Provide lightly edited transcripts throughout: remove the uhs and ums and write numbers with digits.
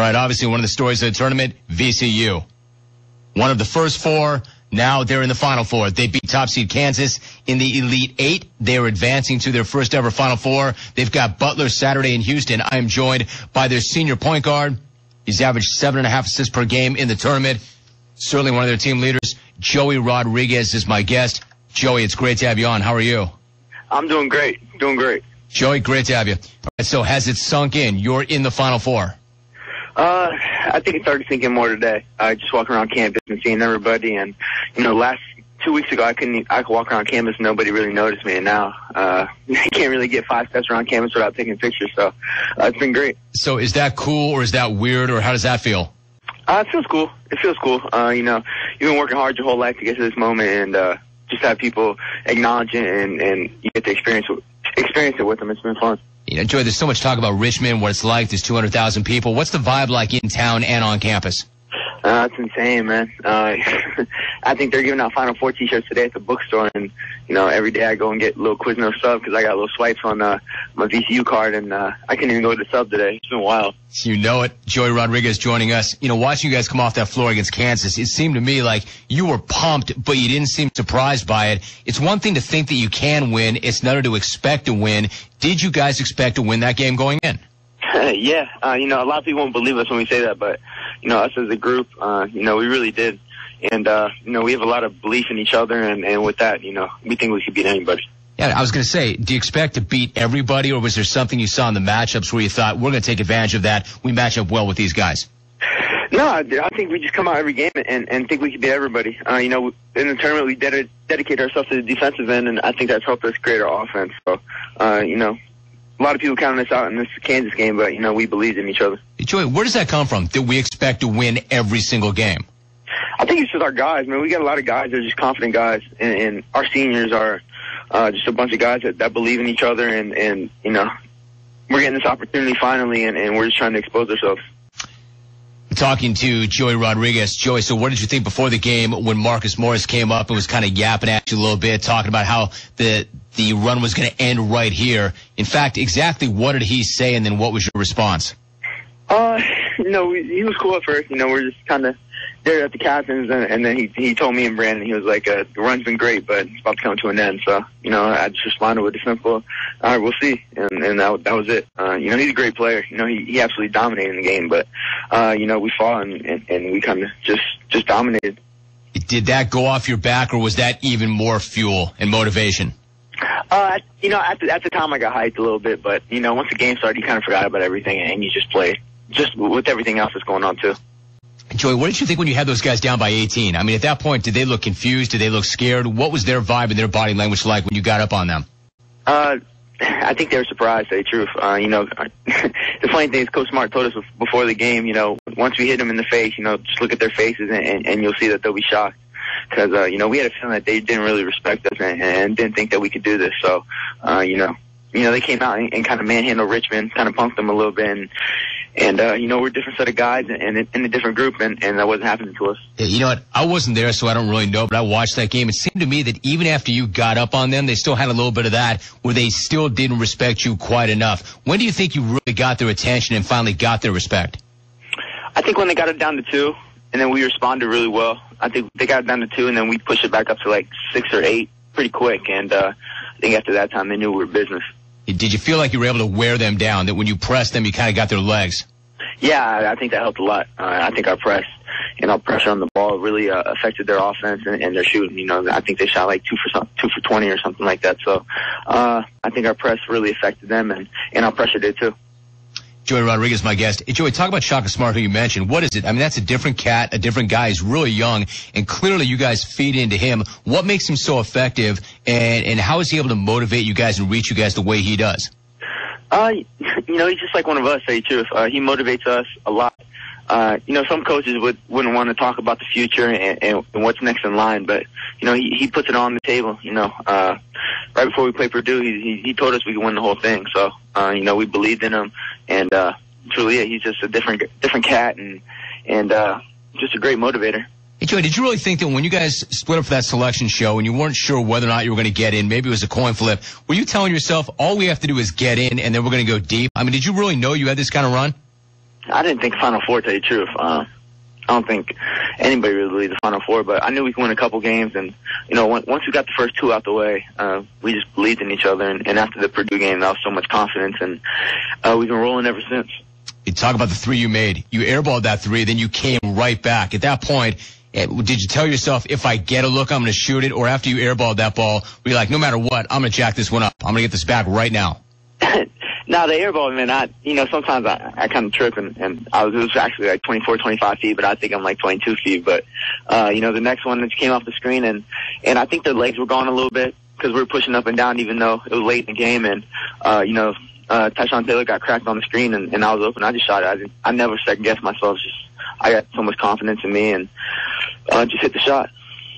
All right, obviously one of the stories of the tournament, VCU. One of the first four, now they're in the Final Four. They beat top seed Kansas in the Elite Eight. They're advancing to their first ever Final Four. They've got Butler Saturday in Houston. I am joined by their senior point guard. He's averaged 7.5 assists per game in the tournament. Certainly one of their team leaders. Joey Rodriguez is my guest. Joey, it's great to have you on. How are you? I'm doing great. Joey, great to have you. All right, so has it sunk in? You're in the Final Four. I think it started sinking more today. Just walking around campus and seeing everybody, and last 2 weeks ago I could walk around campus and nobody really noticed me, and now I can't really get 5 steps around campus without taking pictures. So it's been great. So is that cool or is that weird or how does that feel? It feels cool. You've been working hard your whole life to get to this moment, and just have people acknowledge it and you get to experience it with them. It's been fun. Joey, there's so much talk about Richmond, what it's like. There's 200,000 people. What's the vibe like in town and on campus? It's insane, man. I think they're giving out Final Four t-shirts today at the bookstore, and every day I go and get a little Quiznos sub because I got little swipes on my VCU card, and I couldn't even go to the sub today. It's been wild. You know it. Joey Rodriguez joining us. Watching you guys come off that floor against Kansas, it seemed to me like you were pumped, but you didn't seem surprised by it. It's one thing to think that you can win. It's another to expect to win. Did you guys expect to win that game going in? Yeah. A lot of people won't believe us when we say that, but us as a group, we really did. And, we have a lot of belief in each other, and with that, we think we could beat anybody. Yeah, I was going to say, do you expect to beat everybody, or was there something you saw in the matchups where you thought, we're going to take advantage of that, we match up well with these guys? No, I think we just come out every game and think we can beat everybody. In the tournament, we dedicate ourselves to the defensive end, and I think that's helped us create our offense. So, a lot of people counted us out in this Kansas game, but, we believed in each other. Joey, where does that come from, that we expect to win every single game? I think it's just our guys, man. We got a lot of guys that are just confident guys, and our seniors are just a bunch of guys that believe in each other, and we're getting this opportunity finally, and we're just trying to expose ourselves. Talking to Joey Rodriguez. Joey, so what did you think before the game when Marcus Morris came up and was kind of yapping at you a little bit, talking about how the run was going to end right here? In fact, exactly what did he say, and then what was your response? He was cool at first. We're just kind of there at the captains, and then he told me and Brandon, he was like, the run's been great, but it's about to come to an end. So, I just responded with a simple, all right, we'll see. And that was it. He's a great player. He absolutely dominated the game, but, we fought and we kind of just dominated. Did that go off your back, or was that even more fuel and motivation? At the time I got hyped a little bit, but, once the game started, you kind of forgot about everything and you just played, just with everything else that's going on too. Joey, what did you think when you had those guys down by 18? I mean, at that point, did they look confused? Did they look scared? What was their vibe and their body language like when you got up on them? I think they were surprised, to tell you the truth. The funny thing is Coach Smart told us before the game, once we hit them in the face, just look at their faces and you'll see that they'll be shocked. Because, we had a feeling that they didn't really respect us and didn't think that we could do this. So, they came out and kind of manhandled Richmond, kind of punked them a little bit. And we're a different set of guys and in a different group, and that wasn't happening to us. Yeah, you know what? I wasn't there, so I don't really know, but I watched that game. It seemed to me that even after you got up on them, they still had a little bit of that where they still didn't respect you quite enough. When do you think you really got their attention and finally got their respect? I think when they got it down to 2, and then we responded really well. I think they got it down to 2, and then we pushed it back up to like 6 or 8 pretty quick. And I think after that time, they knew we were business. Did you feel like you were able to wear them down, that when you pressed them, you kind of got their legs? Yeah, I think that helped a lot. I think our press and our pressure on the ball really affected their offense and their shooting. I think they shot like 2 for 20 or something like that. So I think our press really affected them, and our pressure did too. Joey Rodriguez, my guest. Hey, Joey, talk about Shaka Smart, who you mentioned. What is it? I mean, that's a different cat, a different guy. He's really young, and clearly you guys feed into him. What makes him so effective, and how is he able to motivate you guys and reach you guys the way he does? He's just like one of us, to tell you the truth. He motivates us a lot. Some coaches wouldn't want to talk about the future and what's next in line, but, he puts it on the table. Right before we played Purdue, he told us we could win the whole thing. So, we believed in him, and truly, yeah, he's just a different cat and just a great motivator. Hey, Joey, did you really think that when you guys split up for that selection show and you weren't sure whether or not you were going to get in, maybe it was a coin flip, were you telling yourself, all we have to do is get in and then we're going to go deep? I mean, did you really know you had this kind of run? I didn't think Final Four, to tell you the truth. I don't think anybody really believed the Final Four, but I knew we could win a couple games. And, once we got the first two out the way, we just believed in each other. And after the Purdue game, that was so much confidence. And we've been rolling ever since. You talk about the three you made. You airballed that three, then you came right back. At that point, did you tell yourself, if I get a look, I'm going to shoot it? Or after you airballed that ball, were you like, no matter what, I'm going to jack this one up. I'm going to get this back right now? No, the airball, man, sometimes I kind of trip, and it was actually like 24, 25 feet, but I think I'm like 22 feet. But, the next one that came off the screen, and I think their legs were gone a little bit because we were pushing up and down, even though it was late in the game. And, Tyshawn Taylor got cracked on the screen, and I was open. I just shot it. I never second-guessed myself. I got so much confidence in me, and just hit the shot.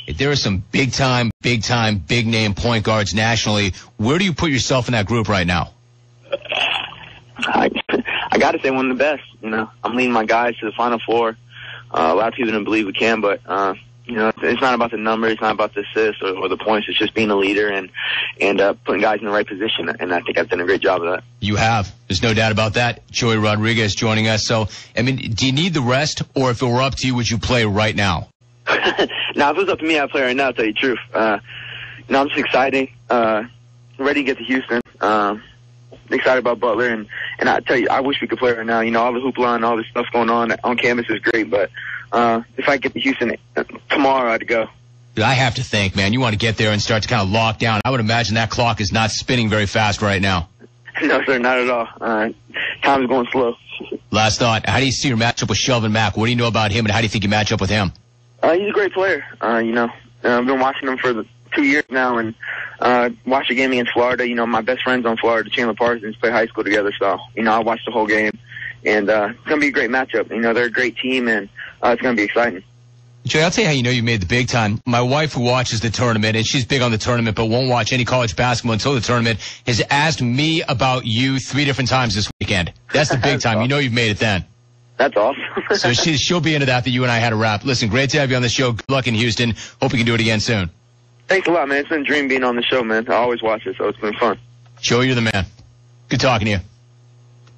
There are some big-time, big-name point guards nationally. Where do you put yourself in that group right now? I got to say one of the best. I'm leading my guys to the Final Four. A lot of people didn't believe we can, but it's not about the number, it's not about the assists or the points. It's just being a leader and putting guys in the right position. And I think I've done a great job of that. You have. There's no doubt about that. Joey Rodriguez joining us. So, do you need the rest, or if it were up to you, would you play right now? Now, if it was up to me, I'd play right now, to tell you the truth. I'm just excited, ready to get to Houston. Excited about Butler, and I tell you, I wish we could play right now. All the hoopla and all this stuff going on campus is great, but if I get to Houston tomorrow, I'd go. Dude, I have to think, man, you want to get there and start to kind of lock down. I would imagine that clock is not spinning very fast right now. No, sir, not at all. Time's going slow. Last thought, how do you see your matchup with Shelvin Mack? What do you know about him, and how do you think you match up with him? He's a great player. I've been watching him for 2 years now, and watched a game against Florida. My best friend's on Florida, Chandler Parsons, play high school together, so I watched the whole game, and it's gonna be a great matchup. They're a great team, and it's gonna be exciting. Jay, I'll tell you how you know you made the big time. My wife, who watches the tournament, and she's big on the tournament, but won't watch any college basketball until the tournament, has asked me about you 3 different times this weekend. That's the big time. Awesome. You've made it then. That's awesome. So she'll be into that you and I had a wrap. Listen, great to have you on the show. Good luck in Houston. Hope we can do it again soon. Thanks a lot, man. It's been a dream being on the show, man. I always watch it, so it's been fun. Joey, you're the man. Good talking to you.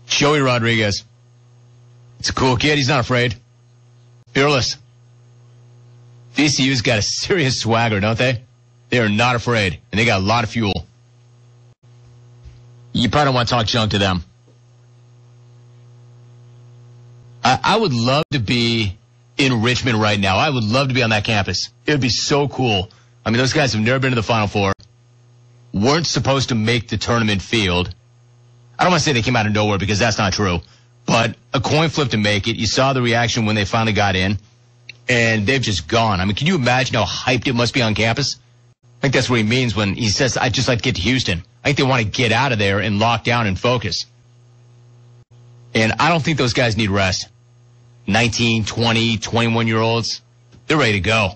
Joey Rodriguez. It's a cool kid. He's not afraid. Fearless. VCU's got a serious swagger, don't they? They are not afraid, and they got a lot of fuel. You probably don't want to talk junk to them. I would love to be in Richmond right now. I would love to be on that campus. It would be so cool. Those guys have never been to the Final Four, weren't supposed to make the tournament field. I don't want to say they came out of nowhere because that's not true, but a coin flip to make it. You saw the reaction when they finally got in, and they've just gone. Can you imagine how hyped it must be on campus? I think that's what he means when he says, I'd just like to get to Houston. I think they want to get out of there and lock down and focus. And I don't think those guys need rest. 19, 20, 21-year-olds, they're ready to go.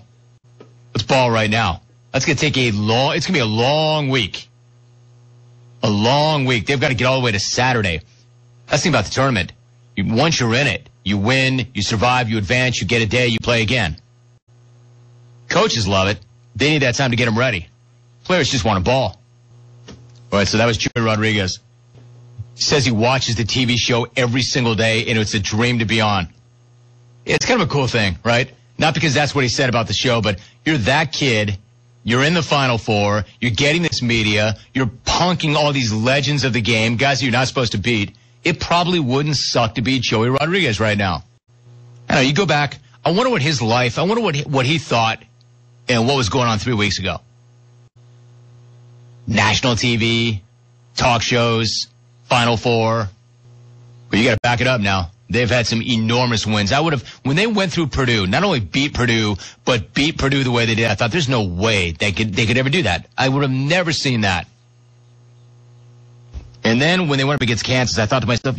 Let's ball right now. It's going to be a long week. A long week. They've got to get all the way to Saturday. That's the thing about the tournament. Once you're in it, you win, you survive, you advance, you get a day, you play again. Coaches love it. They need that time to get them ready. Players just want a ball. All right, so that was Joey Rodriguez. He says he watches the TV show every single day, and it's a dream to be on. It's kind of a cool thing, right? Not because that's what he said about the show, but you're that kid, you're in the Final Four, you're getting this media, you're punking all these legends of the game, guys you're not supposed to beat. It probably wouldn't suck to beat Joey Rodriguez right now. I know, you go back, I wonder what his life, I wonder what he thought and what was going on 3 weeks ago. National TV, talk shows, Final Four. But you got to back it up now. They've had some enormous wins. When they went through Purdue, not only beat Purdue, but beat Purdue the way they did, I thought there's no way they could ever do that. I would have never seen that. And then when they went up against Kansas, I thought to myself,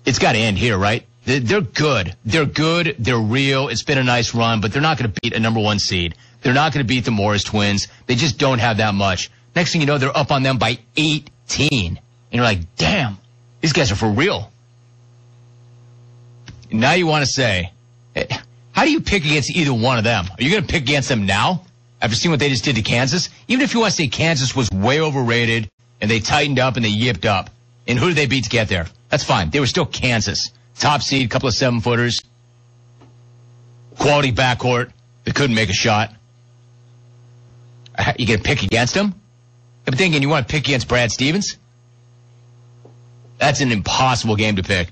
it's got to end here, right? They're good. They're good. They're real. It's been a nice run, but they're not going to beat a number 1 seed. They're not going to beat the Morris twins. They just don't have that much. Next thing you know, they're up on them by 18. And you're like, damn, these guys are for real. Now you want to say, how do you pick against either one of them? Are you going to pick against them now after seeing what they just did to Kansas? Even if you want to say Kansas was way overrated and they tightened up and they yipped up. And who did they beat to get there? That's fine. They were still Kansas. top seed, couple of 7-footers, quality backcourt that couldn't make a shot. You gonna pick against him? I'm thinking you want to pick against Brad Stevens? That's an impossible game to pick.